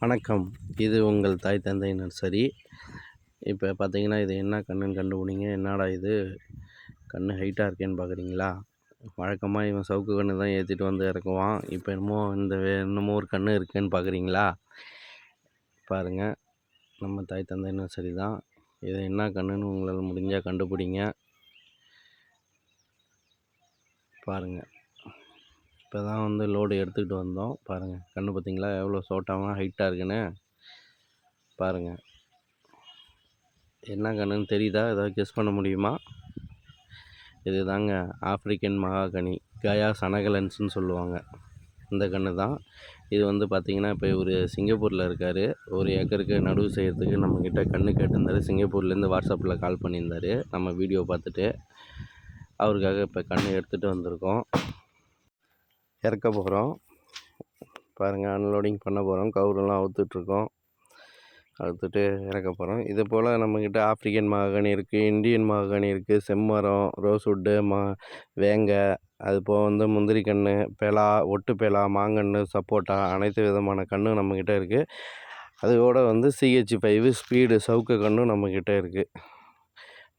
வணக்கம். இது உங்கள் தாய் தந்தை நர்சரி. இப்போ பார்த்தீங்கன்னா, இது என்ன கன்றுன்னு கண்டுபிடிங்க. என்னடா இது கன்று ஹைட்டாக இருக்கேன்னு பார்க்குறீங்களா? வழக்கமாக இவன் சவுக்கு கன்று தான் ஏற்றிட்டு வந்து இறக்குவான். இப்போ என்னமோ ஒரு கன்று இருக்குன்னு பார்க்குறீங்களா? பாருங்கள், நம்ம தாய் தந்தை நர்சரி தான். இது என்ன கன்றுன்னு உங்களால் முடிஞ்சால் கண்டுபிடிங்க. பாருங்கள், இப்போ தான் வந்து லோடு எடுத்துக்கிட்டு வந்தோம். பாருங்கள், கன்று பார்த்தீங்களா எவ்வளோ சோட்டாமல் ஹைட்டாக இருக்குன்னு. பாருங்கள், என்ன கன்றுன்னு தெரியுதா? ஏதாவது கெஸ் பண்ண முடியுமா? இது தாங்க ஆஃப்ரிக்கன் மகாகனி, கயா சனகலன்ஸ்னு சொல்லுவாங்க. இந்த கன்று தான். இது வந்து பார்த்திங்கன்னா, இப்போ இவர் சிங்கப்பூரில் இருக்கார். ஒரு ஏக்கருக்கு நடவு செய்கிறதுக்கு நம்மக்கிட்ட கன்று கேட்டிருந்தார். சிங்கப்பூர்லேருந்து வாட்ஸ்அப்பில் கால் பண்ணியிருந்தார். நம்ம வீடியோ பார்த்துட்டு அவருக்காக இப்போ கன்று எடுத்துகிட்டு வந்திருக்கோம். இறக்க போகிறோம். பாருங்கள், அன்லோடிங் பண்ண போகிறோம். கவுரெல்லாம் அவுத்துட்ருக்கோம். அறுத்துட்டு இறக்க போகிறோம். இது போல் நம்மக்கிட்ட ஆஃப்ரிக்கன் மகாகனி இருக்குது, இந்தியன் மகாகனி இருக்குது, செம்மரம், ரோஸ்வுட்டு, வேங்க, அது போக வந்து முந்திரி கன்று, பெலா, ஒட்டு பெலா, மாங்கன்று, சப்போட்டா, அனைத்து விதமான கன்றும் நம்மக்கிட்ட இருக்குது. அதோட வந்து CH5 ஸ்பீடு சவுக்கு கன்றும் நம்மக்கிட்ட இருக்குது.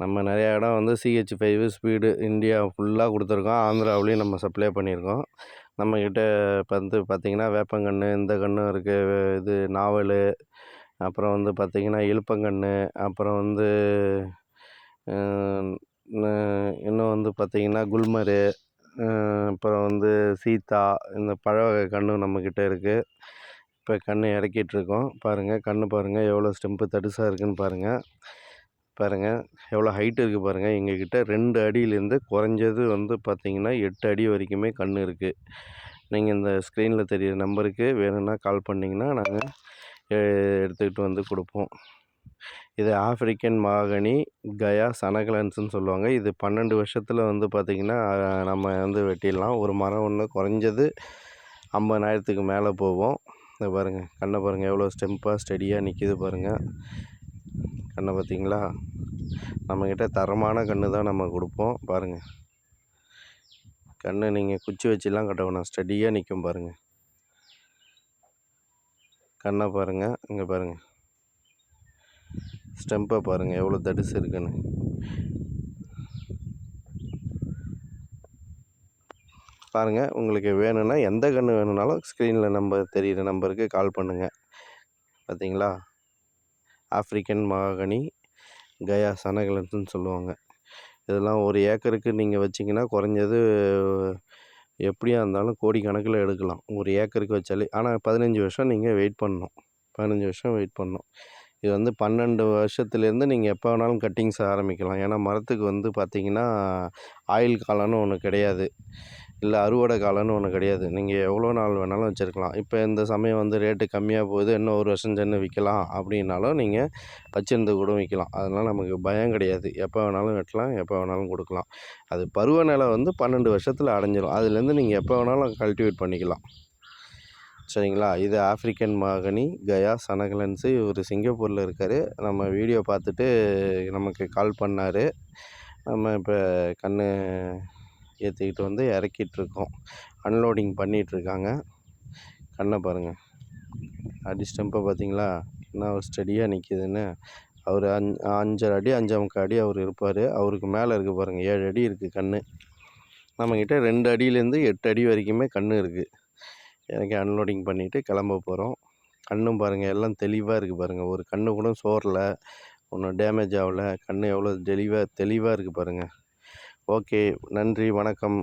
நம்ம நிறையா இடம் வந்து CH5 ஸ்பீடு இந்தியா ஃபுல்லாக கொடுத்துருக்கோம். ஆந்திராவிலையும் நம்ம சப்ளை பண்ணியிருக்கோம். நம்மக்கிட்ட இப்போ வந்து பார்த்திங்கன்னா வேப்பங்கன்று, இந்த கன்றும் இருக்குது. இது நாவல், அப்புறம் வந்து பார்த்திங்கன்னா இலுப்பங்கன்று, அப்புறம் வந்து இன்னும் வந்து பார்த்திங்கன்னா குல்மரு, அப்புறம் வந்து சீத்தா, இந்த பழ வகை கன்றும் நம்மக்கிட்ட இருக்குது. இப்போ கன்று இறக்கிட்ருக்கோம். பாருங்கள், கன்று பாருங்கள் எவ்வளோ ஸ்டெம்பு தடுசாக இருக்குதுன்னு பாருங்கள் எவ்வளோ ஹைட்டு இருக்குது பாருங்கள். எங்கக்கிட்ட 2 அடியிலேருந்து குறைஞ்சது வந்து பார்த்திங்கன்னா 8 அடி வரைக்குமே கன்று இருக்குது. நீங்கள் இந்த ஸ்க்ரீனில் தெரிகிற நம்பருக்கு வேணும்னா கால் பண்ணிங்கன்னா நாங்கள் எடுத்துக்கிட்டு வந்து கொடுப்போம். இது ஆஃப்ரிக்கன் மகாகனி, கயா சனகலன்ஸ்னு சொல்லுவாங்க. இது 12 வருஷத்தில் வந்து பார்த்திங்கன்னா நம்ம வந்து வெட்டிடலாம். ஒரு மரம் ஒன்று குறைஞ்சது 50,000க்கு மேலே போகும். இதை பாருங்கள், கண்ணை பாருங்கள் எவ்வளோ ஸ்டெம்ப்பாக ஸ்டெடியாக நிற்கிது பாருங்கள். கண்ணை பார்த்திங்களா? நம்மக்கிட்ட தரமான கன்று தான் நம்ம கொடுப்போம். பாருங்கள், கன்று நீங்கள் குச்சி வச்சுலாம் கட்ட வேணாம், ஸ்டெடியாக நிற்கும் பாருங்கள். கண்ணை பாருங்கள், இங்கே பாருங்கள், ஸ்டெம்பை பாருங்கள் எவ்வளோ தடிசு இருக்குன்னு. பாருங்கள், உங்களுக்கு வேணும்னா எந்த கன்று வேணும்னாலும் ஸ்க்ரீனில் நம்பர் தெரிகிற நம்பருக்கு கால் பண்ணுங்கள். பார்த்தீங்களா? ஆஃப்ரிக்கன் மகாகனி, கயா சனகலன்ஸ்னு சொல்லுவாங்க. இதெல்லாம் ஒரு ஏக்கருக்கு நீங்கள் வச்சிங்கன்னா குறைஞ்சது எப்படியா இருந்தாலும் கோடிக்கணக்கில் எடுக்கலாம். ஒரு ஏக்கருக்கு வச்சாலே. ஆனால் 15 வருஷம் நீங்கள் வெயிட் பண்ணணும். 15 வருஷம் வெயிட் பண்ணணும். இது வந்து 12 வருஷத்துலேருந்து நீங்கள் எப்போ வேணாலும் கட்டிங்ஸ் ஆரம்பிக்கலாம். ஏன்னா மரத்துக்கு வந்து பார்த்திங்கன்னா ஆயுள் காலம்னு ஒன்று கிடையாது, இல்லை அறுவடை காலம்னு ஒன்று கிடையாது. நீங்கள் எவ்வளோ நாள் வேணாலும் வச்சுருக்கலாம். இப்போ இந்த சமயம் வந்து ரேட்டு கம்மியாக போகுது, இன்னும் ஒரு வருஷம் சென்று விற்கலாம் அப்படின்னாலும் நீங்கள் வச்சுருந்து கூட விற்கலாம். அதனால் நமக்கு பயம் கிடையாது. எப்போ வேணாலும் வெட்டலாம், எப்போ வேணாலும் கொடுக்கலாம். அது பருவநிலை வந்து 12 வருஷத்தில் அடைஞ்சிடும். அதுலேருந்து நீங்கள் எப்போ வேணாலும் கல்டிவேட் பண்ணிக்கலாம். சரிங்களா? இது ஆஃப்ரிக்கன் மகாகனி, கயா சனகலன்ஸு. இவர் சிங்கப்பூரில் இருக்கார். நம்ம வீடியோ பார்த்துட்டு நமக்கு கால் பண்ணார். நம்ம இப்போ கன்று ஏற்றிக்கிட்டு வந்து இறக்கிட்ருக்கோம். அன்லோடிங் பண்ணிகிட்ருக்காங்க. கண்ணை பாருங்கள், அடி ஸ்டெம்பை பார்த்தீங்களா என்ன ஒரு ஸ்டெடியாக நிற்கிதுன்னு. அவர் 5.5 அடி 5.25 அடி அவர் இருப்பார். அவருக்கு மேலே இருக்குது பாருங்கள், 7 அடி இருக்குது கன்று. நம்மக்கிட்ட 2 அடியிலேருந்து 8 அடி வரைக்குமே கன்று இருக்குது. எனக்கு அன்லோடிங் பண்ணிவிட்டு கிளம்ப போகிறோம். கன்றும் பாருங்கள் எல்லாம் தெளிவாக இருக்குது பாருங்கள். ஒரு கன்று கூட சோரல, ஒன்றும் டேமேஜ் ஆகலை. கன்று எவ்வளோ தெளிவாக இருக்குது பாருங்கள். ஓகே, நன்றி, வணக்கம்.